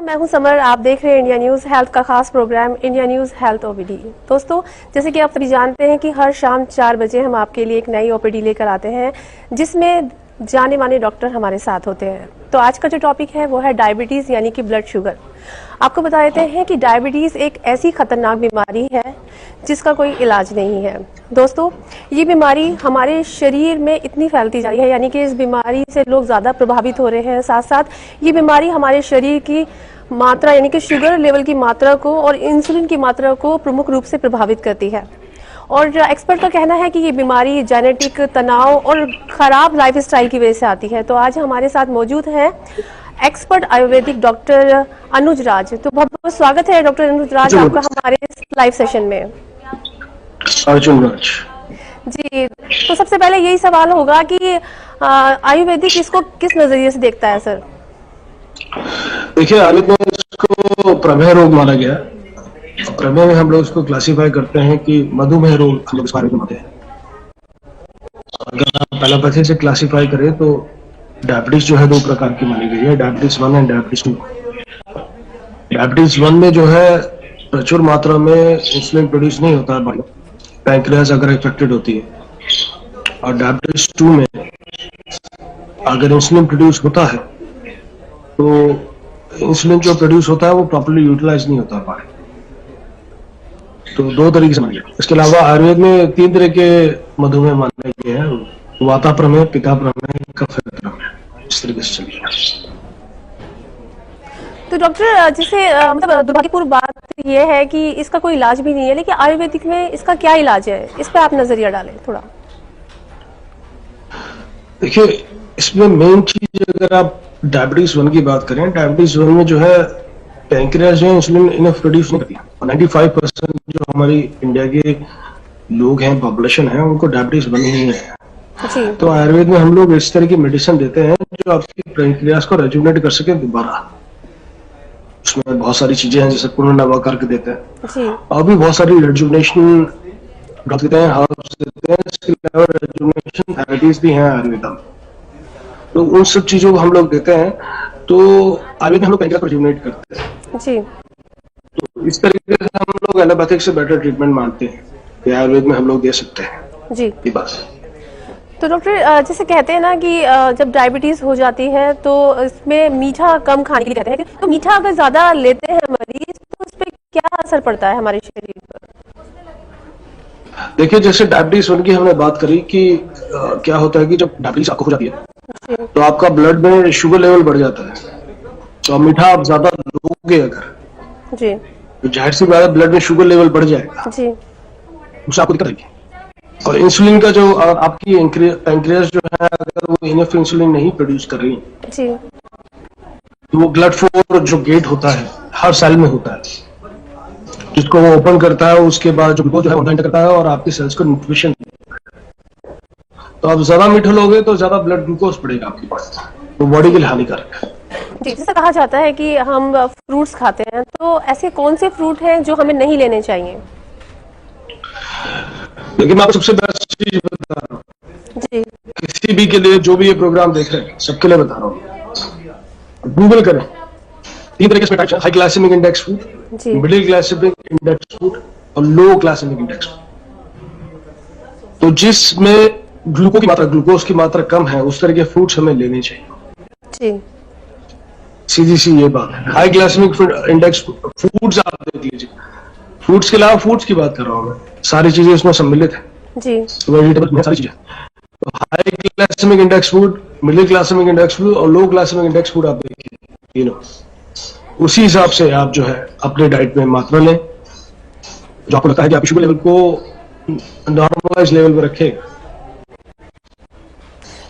मैं हूं समर, आप देख रहे हैं इंडिया न्यूज़ हेल्थ का खास program India news health OPD. दोस्तों, जैसे कि आप सभी जानते हैं कि हर शाम 4 बजे हम आपके लिए एक नई ओपीडी लेकर आते हैं जिसमें जाने माने डॉक्टर हमारे साथ होते हैं। तो आज का जो टॉपिक है वो है डायबिटीज़ यानी कि ब्लड शुगर। आपको बता देते हैं कि डायबिटीज़ एक ऐसी खतरनाक बीमारी है जिसका कोई इलाज नहीं है। दोस्तों, ये बीमारी हमारे शरीर में इतनी फैलती जा रही है, यानी कि इस बीमारी से लोग ज़्यादा प्रभावित हो रहे हैं। साथ साथ ये बीमारी हमारे शरीर की मात्रा यानी कि शुगर लेवल की मात्रा को और इंसुलिन की मात्रा को प्रमुख रूप से प्रभावित करती है। और एक्सपर्ट का कहना है कि ये बीमारी जेनेटिक तनाव और खराब लाइफस्टाइल की वजह से आती है। तो आज हमारे साथ मौजूद हैं एक्सपर्ट आयुर्वेदिक डॉक्टर अनुज राज। तो बहुत बहुत स्वागत है डॉक्टर अनुज राज आपका हमारे लाइव सेशन में। अर्जुन राज जी, तो सबसे पहले यही सवाल होगा कि आयुर्वेदिक इसको किस नजरिए से देखता है सर? देखिए, आयुर्वेद में इसको प्रमेह रोग माना गया। प्रमेह में हम लोग इसको क्लासिफाई करते हैं कि मधुमेह रोग हम लोग इस बारे में मानते हैं। अगर आप एलोपैथी से क्लासिफाई करें तो डायबिटीज जो है 2 प्रकार की मानी गई है, डायबिटीज 1 एंड डायबिटीज 2। डायबिटीज 1 में जो है प्रचुर मात्रा में इंसुलिन प्रोड्यूस नहीं होता है, पैंक्रियास अगर इफेक्टेड होती है। और डायबिटीज 2 में अगर इंसुलिन प्रोड्यूस होता है तो इंसुलिन जो प्रोड्यूस होता है वो प्रॉपर्ली यूटिलाइज नहीं होता है। तो 2 तरीके से माने। इसके अलावा आयुर्वेद में 3 तरह के मधुमेह माने गए हैं, वाता प्रमेह, पित्ता प्रमेह, कफ प्रमेह। इस तरीके से चलिए। तो डॉक्टर, जैसे मतलब दुर्भाग्यपूर्ण बात यह है कि इसका कोई इलाज भी नहीं है, लेकिन आयुर्वेदिक में इसका क्या इलाज है? इस पे आप नजरिया डालें थोड़ा। देखिए, इसमें मेन चीज अगर आप डायबिटीज 1 की बात करें, डायबिटीज 1 में जो है पैंक्रियास जो है इंसुलिन इनफ प्रोड्यूस नहीं करती। 95% जो हमारी इंडिया के लोग हैं, पॉपुलेशन है, उनको डायबिटीज 1 ही है। तो आयुर्वेद में हम लोग इस तरह की मेडिसिन देते हैं जो आपकी पैंक्रियास को रेजुनेट कर सके दोबारा। उसमें बहुत सारी चीजें हैं, जैसे पुनर्नवा करके देते हैं, और भी बहुत सारी रेजुनेशन ड्रग्स देते हैं, हर्ब्स देते हैं। इसके अलावा रेजुनेशन थेरेपीज भी हैं आयुर्वेद में। तो उन सब चीजों को हम लोग देते हैं। तो आयुर्वेद में हम लोग पैंक्रियास को रेजुनेट करते हैं जी। तो इस तरीके से हम लोग एलोपैथिक से बेटर ट्रीटमेंट मानते हैं कि आयुर्वेद में हम लोग दे सकते हैं जी। ये बात। तो डॉक्टर, जैसे कहते हैं ना कि जब डायबिटीज हो जाती है तो इसमें मीठा कम खाने के लिए कहते हैं, तो मीठा अगर ज्यादा लेते हैं मरीज तो उस पर क्या असर पड़ता है हमारे शरीर पर? देखिए, जैसे डायबिटीज 1 की हमने बात करी कि क्या होता है कि जब डायबिटीज आपको हो जाती है तो आपका ब्लड में शुगर लेवल बढ़ जाता है। तो मीठा आप ज्यादा लोगे अगर जी, तो जाहिर सी बात है ब्लड में शुगर लेवल बढ़ जाएगा जी, उससे आपको दिक्कत आएगी। और इंसुलिन का जो आपकी पैंक्रियास जो है, अगर वो इनफ इंसुलिन नहीं प्रोड्यूस कर रही जी, तो वो GLUT4 जो गेट होता है हर सेल में होता है, जिसको वो ओपन करता है। उसके बाद जो है एंटर करता है और आपके सेल्स को न्यूट्रिशन। तो आप ज्यादा मीठा लोगे तो ज्यादा ब्लड ग्लूकोज बढ़ेगा आपके पास, तो बॉडी के लिए हानिकारक है जी। जैसा कहा जाता है कि हम फ्रूट्स खाते हैं, तो ऐसे कौन से फ्रूट हैं जो हमें नहीं लेने चाहिए? लेकिन मैं आपको सबसे बेस्ट चीज बता रहा हूँ जी, किसी भी के लिए जो भी ये प्रोग्राम देख रहे हैं सबके लिए बता रहा हूँ। गूगल करें, 3 तरह के high glycemic index food, middle glycemic index food और लो ग्लाइसेमिक इंडेक्स फूड। तो जिसमें ग्लूकोज की मात्रा कम है उस तरह के फ्रूट्स हमें लेने चाहिए जी। सीधी सी ये बात है। हाई ग्लाइसेमिक इंडेक्स फूड्स आप देख लीजिए, फ्रूट्स के अलावा फूड्स की बात कर रहा हूँ मैं, सारी चीजें उसमें सम्मिलित है जी, वेजिटेबल सारी चीजें। तो high glycemic index food, middle glycemic index food और लो ग्लाइसेमिक इंडेक्स फूड आप देखिए, उसी हिसाब से आप जो है अपने डाइट में मात्रा लें जो आपको लगता है कि आपकी शुगर लेवल को नॉर्मलाइज लेवल में रखेगा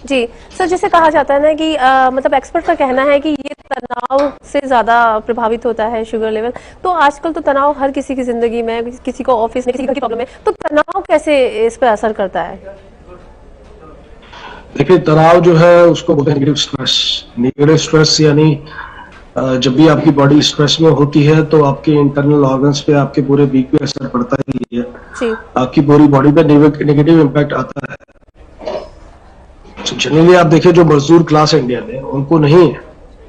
जी। सर, जैसे कहा जाता है ना कि मतलब एक्सपर्ट का कहना है कि ये तनाव से ज्यादा प्रभावित होता है शुगर लेवल। तो आजकल तो तनाव हर किसी की जिंदगी में, किसी को ऑफिस में, किसी की प्रॉब्लम है, तो तनाव कैसे इस पर असर करता है? देखिए, तनाव जो है उसको बोलते हैं नेगेटिव स्ट्रेस। नेगेटिव स्ट्रेस यानी जब भी आपकी बॉडी स्ट्रेस में होती है तो आपके इंटरनल ऑर्गन्स पे, आपके पूरे बीक पे असर पड़ता ही है जी। आपकी पूरी बॉडी पे नेगेटिव इम्पैक्ट आता है। जनरली आप देखिए जो मजदूर क्लास है इंडिया में, उनको नहीं है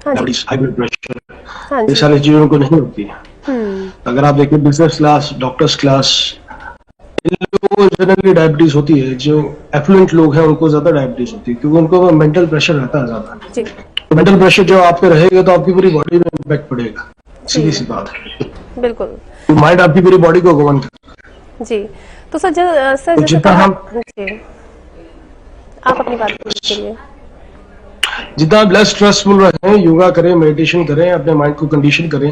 हाँ जी। डायबिटीज, हाई ब्लड प्रेशर, हाँ ये जी। सारी चीजों को नहीं होती है। अगर आप देखिए बिजनेस क्लास, डॉक्टर्स क्लास, इन लोगों को जनरली डायबिटीज होती है। जो एफ्लुएंट लोग हैं उनको ज्यादा डायबिटीज होती है, क्योंकि उनको मेंटल प्रेशर रहता है ज्यादा। जी। तो मेंटल प्रेशर जो आप पे रहेगा तो आपकी पूरी बॉडी में इम्पैक्ट पड़ेगा, सीधी सी बात है। बिल्कुल। तो माइंड आपकी पूरी बॉडी को गवर्न करता है। जी। तो सर सर तो जैसे जितना कहा हम जी, आप अपनी बात करिए। जितना आप लेस स्ट्रेसफुल रहें, योगा करें, मेडिटेशन करें, अपने माइंड को कंडीशन करें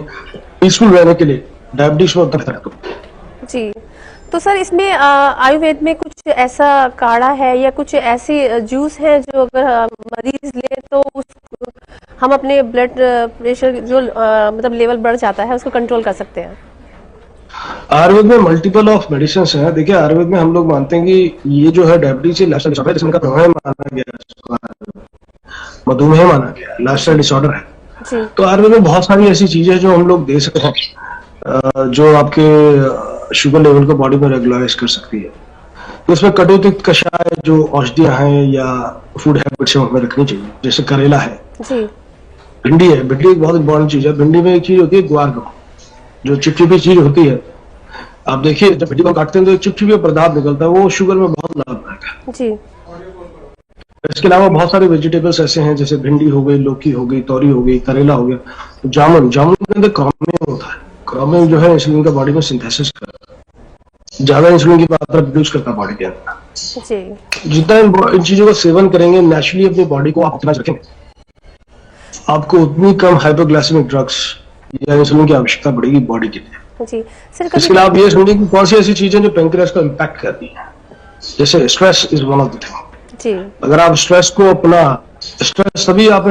पीसफुल रहने के लिए, डायबिटीज में उतना खतरा है। जी। तो सर इसमें आयुर्वेद में कुछ ऐसा काढ़ा है या कुछ ऐसी जूस है जो अगर मरीज ले तो हम अपने ब्लड प्रेशर जो मतलब लेवल बढ़ जाता है उसको कंट्रोल कर सकते हैं? आयुर्वेद में मल्टीपल ऑफ मेडिसिन है। देखिए आयुर्वेद में हम लोग मानते हैं कि ये जो है डायबिटीज से लाइफस्टाइल डिसऑर्डर है, जिसमें प्रमेह माना गया है, मधुमेह माना गया है, लाइफस्टाइल डिसऑर्डर है। जी। तो आयुर्वेद में बहुत सारी ऐसी चीजें जो हम लोग दे सकते हैं, जो आपके शुगर लेवल को बॉडी में रेगुलराइज कर सकती है। तो उसमें कटुतिक्त कषाय जो औषधियां हैं या फूड हैबिट्स हमें रखनी चाहिए, जैसे करेला है, जी। भिंडी है। भिंडी एक बहुत इंपॉर्टेंट चीज है। भिंडी में एक चीज होती है ग्वार, जो चिपचिपी चीज होती है। आप देखिए जब भिंडी को काटते हैं तो चिपचिपी पदार्थ निकलता है, वो शुगर में बहुत लाभदायक है। जी। इसके अलावा बहुत सारे वेजिटेबल्स ऐसे हैं, जैसे भिंडी हो गई, लौकी हो गई, तोरी हो गई, करेला हो गया, तो जामुन के अंदर क्रोमियम होता है। क्रोमियम जो है इंसुलिन का बॉडी में सिंथेसिस करता है, ज्यादा इंसुलिन की मात्रा प्रोड्यूस करता है बॉडी के अंदर। जी। जितना इन चीजों का सेवन करेंगे, नेचुरली अपनी बॉडी को आप ऑप्टिमाइज रखेंगे, आपको उतनी कम हाइपोग्लाइसेमिक ड्रग्स या इंसुलिन की आवश्यकता पड़ेगी बॉडी के लिए। जी। सर इसके अलावा आप ये समझिए कि कौन सी ऐसी चीजें जो पेनक्रियास को इम्पैक्ट करती है, जैसे stress is one of the thing. जी। अगर आप स्ट्रेस को अपना स्ट्रेस सभी आप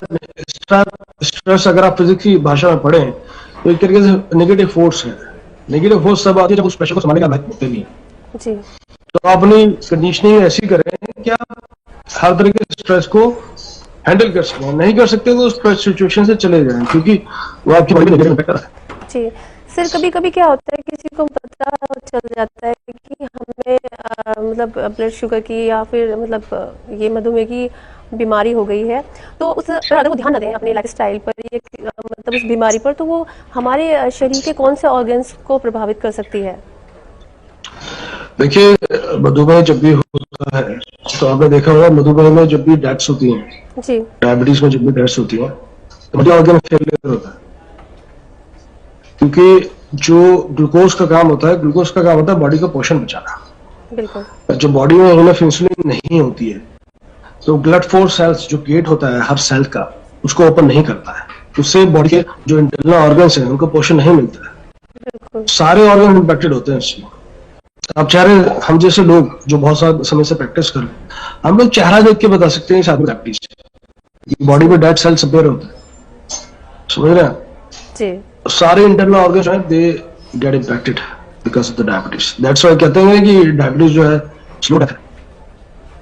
स्ट्रेस अगर आप फिजिक्स की भाषा में पढ़ें तो एक तरीके से नेगेटिव फोर्स है। नेगेटिव फोर्स तब आती है जब उस प्रेशर को संभालने का लायक होते नहीं। जी। तो आप अपनी कंडीशनिंग ऐसी करें कि आप हर तरह के स्ट्रेस को हैंडल कर सकें। नहीं कर सकते तो उस सिचुएशन से चले जाएं, क्योंकि वो आपकी बॉडी में नेगेटिव इम्पैक्ट कर रहा है। जी। सर कभी कभी क्या होता है किसी को पता चल जाता है कि हमें मतलब ब्लड शुगर की या फिर मतलब ये मधुमेह की बीमारी हो गई है, तो उस पर अगर वो ध्यान न दें अपने लाइफस्टाइल पर ये मतलब उस बीमारी पर, तो वो हमारे शरीर के कौन से ऑर्गन्स को प्रभावित कर सकती है? देखिए मधुमेह जब भी होता है तो आपने देखा होगा, मधुमेह में जब भी डेथ्स होती हैं, जी। डायबिटीज में जब भी डेथ्स होती है तो बॉडी ऑर्गन फेलियर होता है। क्योंकि जो ग्लूकोज का काम होता है बॉडी को पोषण पहुंचाना। बिल्कुल। जो बॉडी में इनफ इंसुलिन नहीं होती है तो ब्लड फ्लो सेल्स जो गेट होता है हर सेल का, उसको ओपन नहीं करता है, उससे बॉडी के जो इंटरनल ऑर्गन्स हैं उनको पोषण नहीं मिलता है। बिल्कुल। सारे ऑर्गन इम्पैक्टेड होते हैं इसमें। आप चेहरे, हम जैसे लोग जो बहुत सारे समय से प्रैक्टिस कर रहे हैं, हम लोग चेहरा देख के बता सकते हैं साथ में डायबिटीज, बॉडी में डेड सेल्स अपीयर होते हैं, समझ रहे हैं? जी। सारे इंटरनल ऑर्गन्स हैं, they get impacted because of the diabetes. That's why कहते हैं कि डायबिटीज जो है स्लो डेथ है,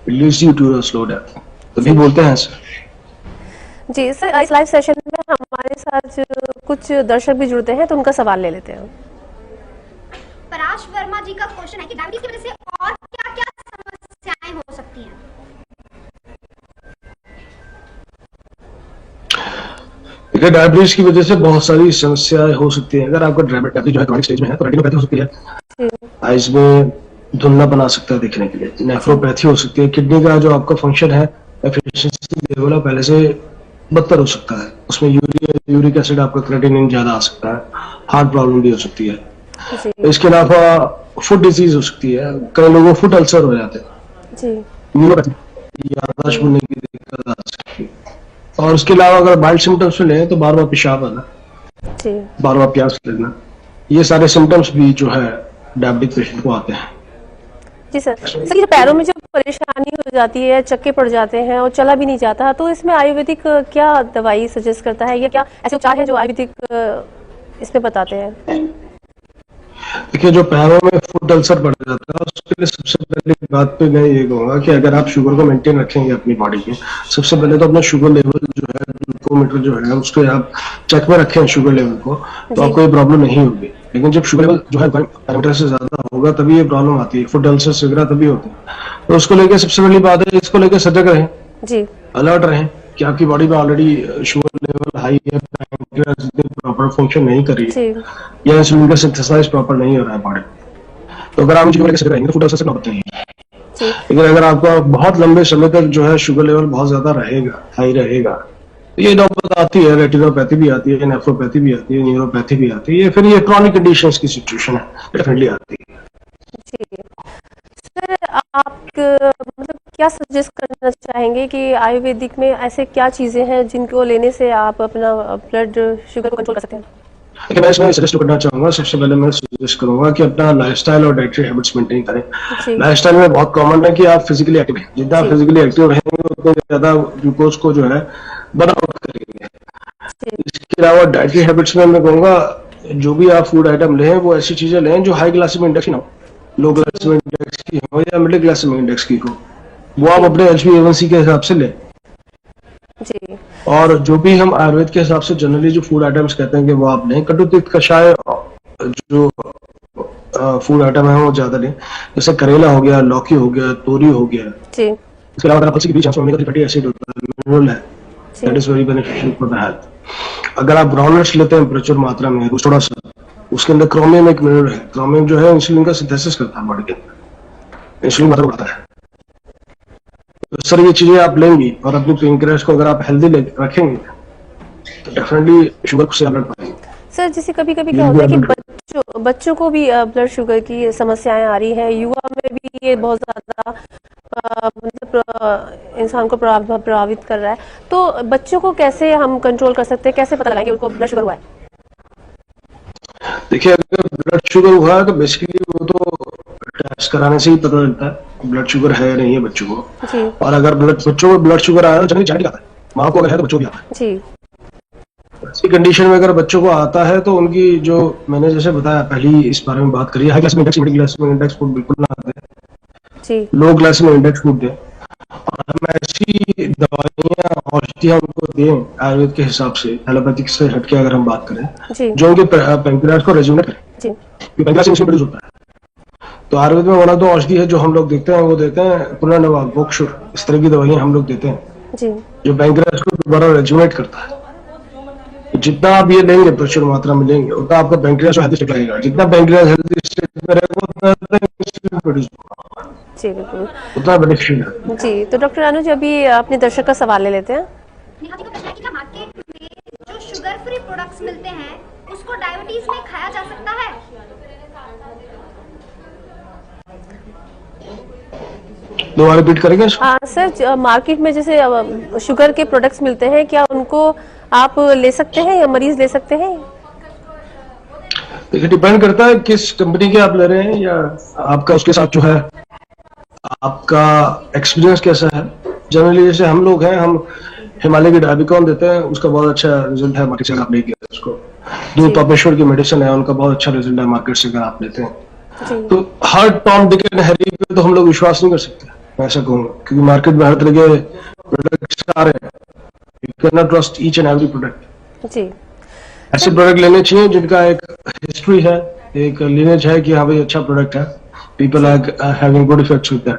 it leads you to a slow death, तभी बोलते हैं ऐसे। जी सर, इस लाइव सेशन में हमारे साथ कुछ दर्शक भी जुड़ते हैं तो उनका सवाल ले लेते हैं। पराश वर्मा जी का क्वेश्चन है कि डायबिटीज की वजह से और क्या-क्या समस्याएं हो सकती हैं? देखिए डायबिटीज की वजह से बहुत सारी समस्याएं हो सकती हैं। अगर आपका डायबिटीज जो है क्रॉनिक स्टेज में है तो रेटिनोपैथी हो सकती है, आइज में धुंधला बना सकता है देखने के लिए, नेफ्रोपैथी हो सकती है, किडनी का जो आपका फंक्शन है, एफिशिएंसी लेवल पहले से बदतर हो सकता है, उसमें यूरिक एसिड आपका क्रिएटिनिन ज्यादा आ सकता है, हार्ट प्रॉब्लम भी हो सकती है। इसके अलावा फुट डिजीज हो सकती है, कई लोगों को फुट अल्सर हो जाते हैं जी। याददाश्त बनने की दिक्कत आ सकती है। और उसके अलावा अगर माइल्ड सिम्टम्स में लें तो बार बार पेशाब आना, बार बार प्यास लगना, ये सारे सिम्टम्स भी जो है डायबिटिक पेशेंट को आते हैं। जी सर, ये पैरों में जो परेशानी हो जाती है, चक्के पड़ जाते हैं और चला भी नहीं जाता, तो इसमें आयुर्वेदिक क्या दवाई सजेस्ट करता है या क्या ऐसे उपचार है जो आयुर्वेदिक इसमें बताते हैं? देखिए जो पैरों में फुट अल्सर पड़ जाता है उसके लिए सबसे पहले बात पे मैं ये कहूंगा कि अगर आप शुगर को मेंटेन रखेंगे अपनी बॉडी के, सबसे पहले तो अपना शुगर लेवल जो है, ग्लूकोमीटर जो है उसको आप चेक में रखें शुगर लेवल को, तो आपको ये प्रॉब्लम नहीं होगी। लेकिन जब शुगर लेवल जो है पैरामीटर से ज्यादा होगा तभी ये प्रॉब्लम आती है, फुट अल्सर वगैरह तभी होते हैं। तो उसको लेकर सबसे पहली बात है, इसको लेकर सजग रहें जी, अलर्ट रहें कि आपकी बॉडी में ऑलरेडी शुगर लेवल हाई है, पैंक्रियाज प्रॉपर फंक्शन नहीं कर रही है जी या इंसुलिन का सिंथेसाइज प्रॉपर नहीं हो रहा है बॉडी, तो अगर आप शुगर लेकर रहेंगे तो फूड अल्सर से नौबत नहीं है। जी लेकिन अगर आपका बहुत लंबे समय तक जो है शुगर लेवल बहुत ज्यादा रहेगा, हाई रहेगा, तो ये नौबत आती है, रेटिनोपैथी भी आती है, नेफ्रोपैथी भी आती है, न्यूरोपैथी भी आती है, फिर ये क्रॉनिक कंडीशंस की सिचुएशन है, डेफिनेटली आती है। जी। सर आप मतलब क्या सजेस्ट करना चाहेंगे कि आयुर्वेदिक में ऐसे क्या चीजें हैं जिनको लेने से आप अपना ब्लड शुगर को कंट्रोल कर सकते हैं? लेकिन मैं इसमें सजेस्ट करना चाहूंगा, सबसे पहले मैं सजेस्ट करूंगा कि अपना लाइफस्टाइल और डाइटरी हैबिट्स मेंटेन करें। जी लाइफस्टाइल में बहुत कॉमन है कि आप फिजिकली एक्टिव हैं, जितना आप जी फिजिकली एक्टिव रहेंगे उतना ज्यादा ग्लूकोज को जो है बर्न आउट करेंगे। जी इसके अलावा डाइटरी हैबिट्स में मैं कहूंगा जो भी आप फूड आइटम लें वो ऐसी चीजें लें जो हाई ग्लाइसेमिक इंडेक्स की ना हो, लो ग्लाइसेमिक इंडेक्स की हो या मिडिल ग्लाइसेमिक इंडेक्स की हो, वो आप अपने HbA1c के हिसाब से लें। जी और जो भी हम आयुर्वेद के हिसाब से जनरली जो फूड आइटम्स कहते हैं कि वो आप लें, कटु तिक्त कषाय जो फूड आइटम है वो ज्यादा लें, जैसे करेला हो गया, लौकी हो गया, तोरी हो गया। जी इसके अलावा अगर के बीच ओमेगा 3 फैटी एसिड होता है, मिनरल है, जी that is very beneficial for the health. अगर आप ग्राउंडनट्स लेते हैं प्रचुर मात्रा में थोड़ा सा, उसके अंदर क्रोमियम एक मिनरल है, क्रोमियम जो है इंसुलिन का सिंथेसिस करता है बॉडी के अंदर, इंसुलिन मात्रा बढ़ाता है। तो सर ये चीजें आप लेंगी और अपनी पेनक्रियाज को अगर आप हेल्दी रखेंगे तो डेफिनेटली शुगर से अलर्ट पाएंगे। सर जैसे कभी कभी क्या होता है कि बच्चों को भी ब्लड शुगर की समस्याएं आ रही हैं, युवा में भी ये बहुत ज्यादा मतलब इंसान को प्रभावित कर रहा है, तो बच्चों को कैसे हम कंट्रोल कर सकते हैं, कैसे पता लगाएंगे उनको ब्लड शुगर हुआ है? देखिए अगर ब्लड शुगर हुआ है तो बेसिकली वो तो टेस्ट कराने से ही पता चलता है ब्लड शुगर है या नहीं है बच्चों को। जी और अगर बच्चों को ब्लड शुगर आया तो जनरली जेनेटिक आता है, माँ को अगर है तो बच्चों को भी आता है। जी ऐसी कंडीशन में अगर बच्चों को आता है तो उनकी जो मैंने जैसे बताया पहली इस बारे में बात करी, high glycemic index, middle glycemic index food बिल्कुल ना दें, जी लो ग्लाइसेमिक इंडेक्स फूड दें। और हम ऐसी दवाइयाँ औषधियाँ उनको दें आयुर्वेद के हिसाब से, एलोपैथिक से हटके अगर हम बात करें, जी जो उनके पैंक्रियाज को रेजुनेट करें, जी क्योंकि पैंक्रियाज से इंसुलिन प्रोड्यूस होता है। तो आयुर्वेद में वन ऑफ द औषधि है जो हम लोग देखते हैं, वो देते हैं पुनर्नवा, बोक्सुर, इस तरह की दवाइयाँ हम लोग देते हैं जी जो पैंक्रियाज को दोबारा रेजुनेट करता है। तो जितना आप ये लेंगे प्रचुर मात्रा में लेंगे उतना आपका पैंक्रियाज हेल्दी स्टेट रहेगा, जितना पैंक्रियाज हेल्दी स्टेट में रहेगा उतना इंसुलिन प्रोड्यूस होगा, जी बिल्कुल। उतना बेनिफिशियल है। जी तो डॉक्टर अनुज अभी अपने दर्शक का सवाल ले लेते हैं। निहाती का प्रश्न है कि क्या मार्केट में जो शुगर फ्री प्रोडक्ट्स मिलते हैं उसको डायबिटीज में खाया जा सकता है? दोबारा रिपीट करेंगे? सर मार्केट में जैसे शुगर के प्रोडक्ट्स मिलते हैं, क्या उनको आप ले सकते हैं या मरीज ले सकते हैं? देखिए डिपेंड करता है किस कंपनी के आप ले रहे हैं या आपका उसके साथ जो है आपका एक्सपीरियंस कैसा है। जनरली जैसे हम लोग हैं, हम हिमालय की डायबिकॉन देते हैं, उसका बहुत अच्छा रिजल्ट है मार्केट से अगर आप लेके उसको। दूध तपेश्वर की मेडिसिन है, उनका बहुत अच्छा रिजल्ट है मार्केट से अगर आप लेते हैं। जी तो हर टॉम डिक एंड हैरी पे तो हम लोग विश्वास नहीं कर सकते, मैं ऐसा कहूंगा, क्योंकि मार्केट में हर तरह के प्रोडक्ट्स आ रहे हैं। You can not trust each and every product. जी ऐसे प्रोडक्ट लेने चाहिए जिनका एक हिस्ट्री है, एक लिनेज है कि हाँ भाई अच्छा प्रोडक्ट है, people are having good effects with that.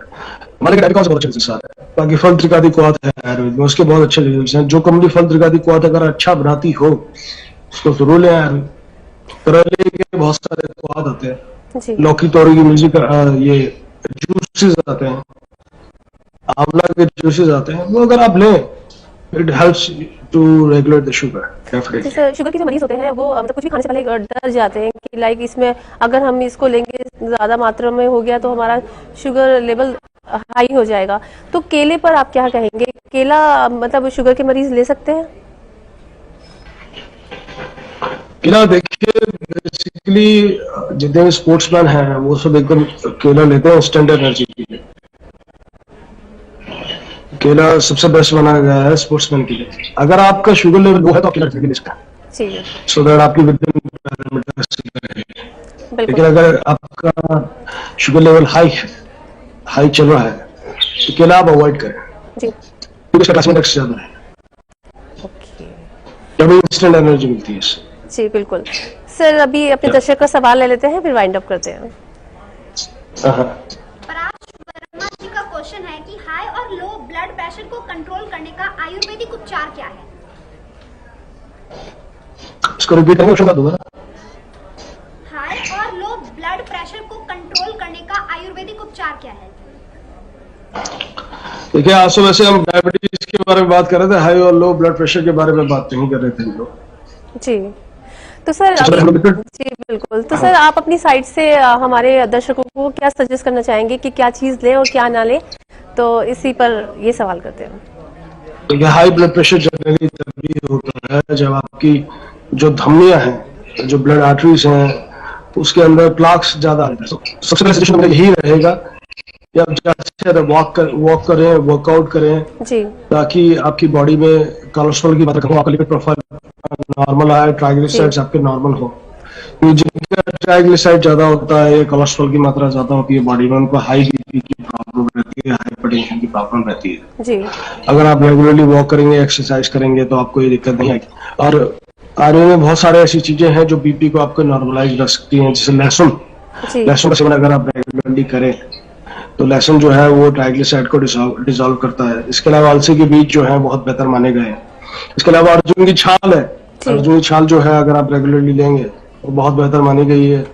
हमारे डायबिकॉन से बहुत अच्छे रिजल्ट्स आ रहे हैं। बाकी फल त्रिकादि क्वाथ है आयुर्वेद में, उसके बहुत अच्छे रिजल्ट्स हैं। जो कंपनी फल त्रिकादि क्वाथ अगर अच्छा बनाती हो उसको जरूर ले आयुर्वेद। करेले के बहुत सारे क्वाथ आते हैं, जी लौकी तोरी की म्यूजिक, ये जूसेस आते हैं, आंवला के जूसेस आते हैं, वो अगर आप लें it helps to regulate the sugar definitely. जैसे शुगर के जो मरीज होते हैं वो मतलब कुछ भी खाने से पहले डर जाते हैं कि लाइक इसमें अगर हम इसको लेंगे ज्यादा मात्रा में हो गया तो हमारा शुगर लेवल हाई हो जाएगा, तो केले पर आप क्या कहेंगे? केला मतलब शुगर के मरीज ले सकते हैं? केला देखिए बेसिकली जितने भी स्पोर्ट्समैन हैं वो सब एकदम केला लेते हैं इंस्टेंट एनर्जी के लिए। केला सबसे बेस्ट बनाया गया है स्पोर्ट्समैन के लिए। अगर आपका शुगर लेवल लो है तो आप केला ले सकते हैं, जी सो दैट आपकी विद इन पैरामीटर्स रहेगी। लेकिन बिल्कुल अगर आपका शुगर लेवल हाई चल रहा है तो केला आप अवॉइड करें, जी क्योंकि इसका प्लाज्मा इंडेक्स ज्यादा है, ओके जब इंस्टेंट एनर्जी मिलती है इससे। जी बिल्कुल। सर अभी अपने दर्शक का सवाल ले लेते हैं फिर वाइंड अप करते हैं। हाँ। पराश वर्मा जी का क्वेश्चन है कि हाई और लो ब्लड प्रेशर को कंट्रोल करने का आयुर्वेदिक उपचार क्या है? इसको रिपीट करेंगे, क्वेश्चन दूंगा। हाई और लो ब्लड प्रेशर को कंट्रोल करने का आयुर्वेदिक उपचार क्या है? देखिए, आज तो वैसे हम डायबिटीज के बारे में बात कर रहे थे, हाई और लो ब्लड प्रेशर के बारे में बात नहीं कर रहे थे हम लोग। जी, तो सर जी बिल्कुल। तो सर आप अपनी साइड से हमारे दर्शकों को क्या सजेस्ट करना चाहेंगे कि क्या चीज लें और क्या ना लें, तो इसी पर ये सवाल करते हैं। देखिए, हाई ब्लड प्रेशर जनरली तभी होता है जब आपकी जो धमनियां हैं, जो ब्लड आर्टरीज हैं, उसके अंदर प्लाक्स ज्यादा है। सबसे पहले सजेशन यही रहेगा कि आप ज्यादा से ज्यादा वॉक करें, वर्कआउट करें जी, ताकि आपकी बॉडी में कोलेस्ट्रॉल की मात्रा कम हो, आपका लिपिड प्रोफाइल नॉर्मल आए, ट्राइग्लिसराइड्स आपके नॉर्मल हो। जिनका ट्राइग्लिसराइड ज्यादा होता है, कोलेस्ट्रॉल की मात्रा ज्यादा होती है बॉडी में, उनको हाई बीपी की प्रॉब्लम रहती है, हाइपरटेंशन की प्रॉब्लम रहती है। जी, अगर आप रेगुलरली वॉक करेंगे, एक्सरसाइज करेंगे तो आपको ये दिक्कत नहीं आएगी। और आयुर्वेद में बहुत सारे ऐसी चीजें हैं जो बीपी को आपको नॉर्मलाइज रख सकती हैं, जैसे लहसुन। जी, लहसुन का सेवन अगर आप रेगुलरली करें तो लहसुन जो है वो ट्राइग्लिसराइड को डिसॉल्व करता है। इसके अलावा अलसी के बीज जो है बहुत बेहतर माने गए हैं। इसके अलावा अर्जुन की छाल है, अर्जुन की छाल जो है अगर आप रेगुलरली लेंगे वो बहुत बेहतर मानी गई है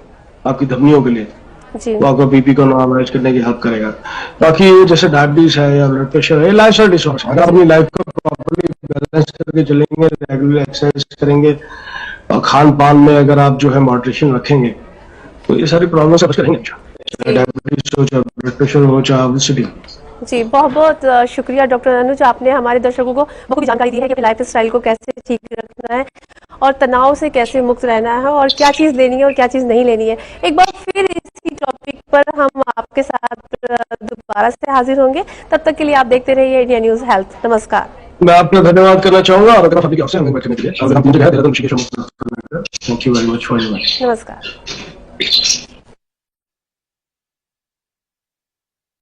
आपकी धमनियों के लिए, जी, वो आपका बीपी को नॉर्मलाइज करने की हेल्प करेगा। बाकी जैसे डायबिटीज है या ब्लड प्रेशर है, लाइफस्टाइल डिसऑर्डर्स, अगर आप अपनी लाइफ को प्रॉपर्ली बैलेंस करके चलेंगे, रेगुलर एक्सरसाइज करेंगे और खान पान में अगर आप जो है मॉडरेशन रखेंगे तो ये सारी प्रॉब्लम से बच करेंगे, चाहे डायबिटीज हो, चाहे ब्लड प्रेशर हो, चाहे ओबेसिटी। जी, बहुत बहुत शुक्रिया डॉक्टर अनुज, आपने हमारे दर्शकों को बहुत जानकारी दी है कि अपनी लाइफ स्टाइल को कैसे ठीक रखना है और तनाव से कैसे मुक्त रहना है और क्या चीज लेनी है और क्या चीज नहीं लेनी है। एक बार फिर इसी टॉपिक पर हम आपके साथ दोबारा से हाजिर होंगे। तब तक के लिए आप देखते रहिए इंडिया न्यूज हेल्थ। नमस्कार। मैं आपका धन्यवाद करना चाहूंगा और अगर आप अभी अवसर हमें बैठने के लिए, thank you very much for your. नमस्कार।